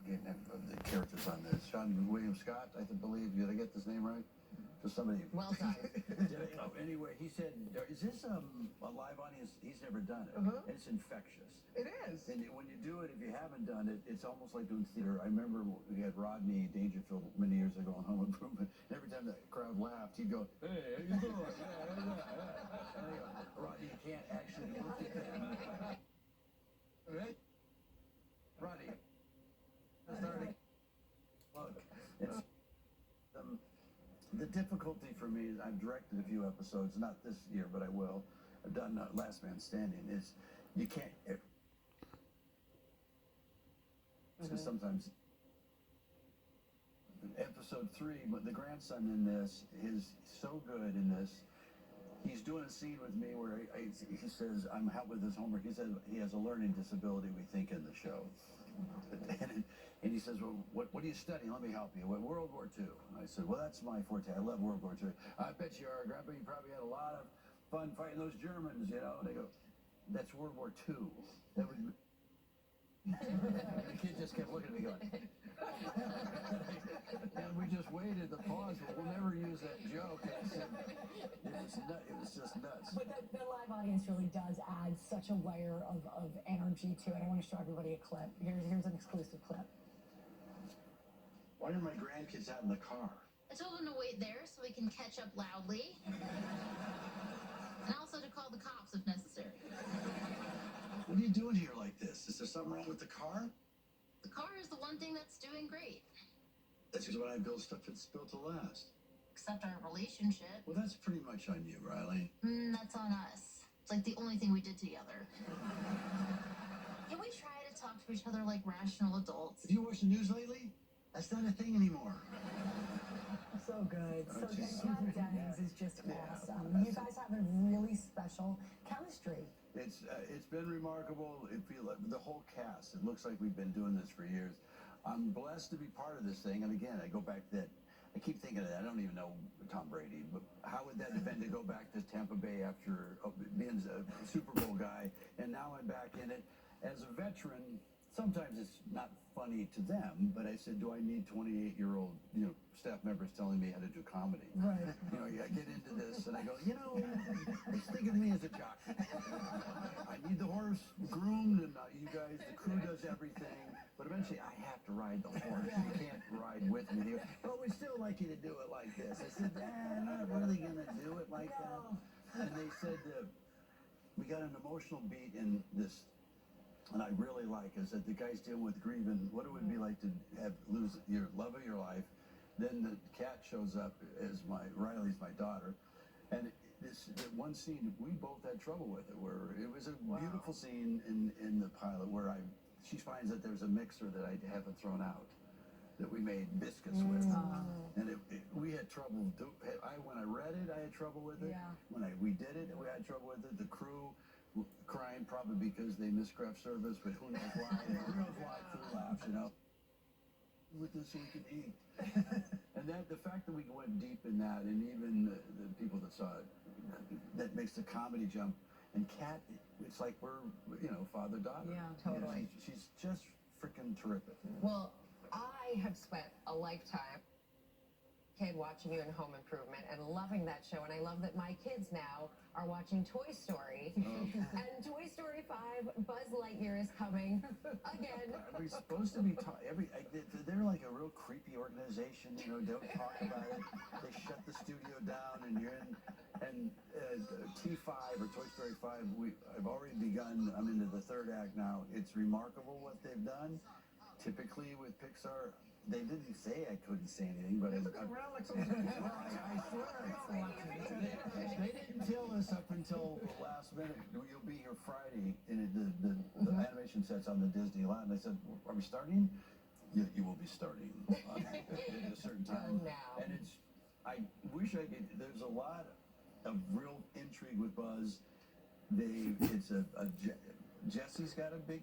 the characters on this. Sean William Scott, I believe. Did I get this name right? Just somebody. Well done. Anyway, he said, "Is this a live audience?" He's never done it. It's infectious. It is. And when you do it, if you haven't done it, it's almost like doing theater. I remember we had Rodney Dangerfield many years ago on Home Improvement. And every time the crowd laughed, he'd go, "Hey, how you doing?" And I go, Rodney, you can't actually look at them. Right? Rodney, starting. Look, it's the difficulty for me is I've directed a few episodes, not this year, but I will. I've done Last Man Standing. Is you can't. Because sometimes episode 3, but the grandson in this is so good in this. He's doing a scene with me where he says, I'm helping with his homework. He says he has a learning disability, we think, in the show. And he says, well, what are you studying? Let me help you. Well, World War II. And I said, well, that's my forte. I love World War II. I bet you are, Grandpa. You probably had a lot of fun fighting those Germans, you know. And I go, that's World War II. That was... The kid just kept looking at me going, and we just waited the pause, but we'll never use that joke. And I said, it was just nuts. But the live audience really does add such a layer of energy to it. I want to show everybody a clip. Here's an exclusive clip. Why are my grandkids out in the car? I told them to wait there so we can catch up loudly. And also to call the cops if necessary. What are you doing here like this? Is there something wrong with the car? The car is the one thing that's doing great. That's because when I build stuff, it's built to last. Except our relationship. Well, that's pretty much on you, Riley. That's on us. It's like the only thing we did together. Can we try to talk to each other like rational adults? Have you watched the news lately? That's not a thing anymore. So good. So good. geez. Kat Dennings is just awesome. You guys have a really special chemistry. It's been remarkable. It feel like the whole cast. It looks like we've been doing this for years. I'm blessed to be part of this thing. And again, I go back to that. I keep thinking of that. I don't even know Tom Brady, but how would that have been to go back to Tampa Bay after being a Super Bowl guy, and now I'm back in it as a veteran. Sometimes it's not funny to them, but I said, do I need 28-year-old, staff members telling me how to do comedy? Right. I get into this, and I go, it's thinking of me as a jockey. I need the horse groomed, and you guys, the crew does everything, but eventually I have to ride the horse. You can't ride with me. But we'd still like you to do it like this. I said, I'm not really going to do it like that. And they said, we got an emotional beat in this. And I really like is that the guy's dealing with grieving. What it would be like to lose your love of your life. Then the cat shows up as Riley's my daughter, and this one scene we both had trouble with it. Where it was a beautiful scene in the pilot where she finds that there's a mixer that I haven't thrown out that we made biscuits with, and we had trouble. When I read it, I had trouble with it. Yeah. When we did it, we had trouble with it. The crew crying probably because they missed craft service, but who knows why? Who knows why? Through laughs, with this we can eat. And the fact that we went deep in that, and even the people that saw it, that makes the comedy jump. And Kat, it's like we're, father-daughter. Yeah, totally. She's just freaking terrific. Well, I have spent a lifetime kid watching you in Home Improvement and loving that show, and I love that my kids now are watching Toy Story. And Toy Story 5, Buzz Lightyear is coming again. Are we supposed to be they're like a real creepy organization, don't talk about it. They shut the studio down, and you're in, and T5 or Toy Story 5, I've already begun, I'm into the third act now. It's remarkable what they've done. Typically with Pixar, they didn't say I couldn't say anything, but I swear. They didn't tell us up until the last minute. You'll be here Friday, and the animation set's on the Disney lot. And I said, "Are we starting?" You will be starting at a certain time. now. And I wish I could. There's a lot of real intrigue with Buzz. Jesse's got a big.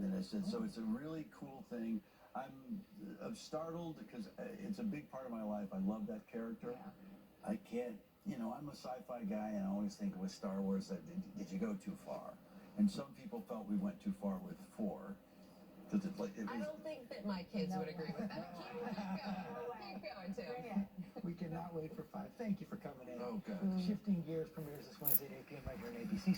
And I said, so it's a really cool thing. I'm startled because it's a big part of my life. I love that character. Yeah. I can't, I'm a sci-fi guy, and I always think with Star Wars, did you go too far? And some people felt we went too far with 4. Because it's like, I don't think that my kids would agree with that. Keep going, Tim. We cannot wait for 5. Thank you for coming in. oh, God. Shifting gears premieres this Wednesday at 8 p.m. right here on ABC.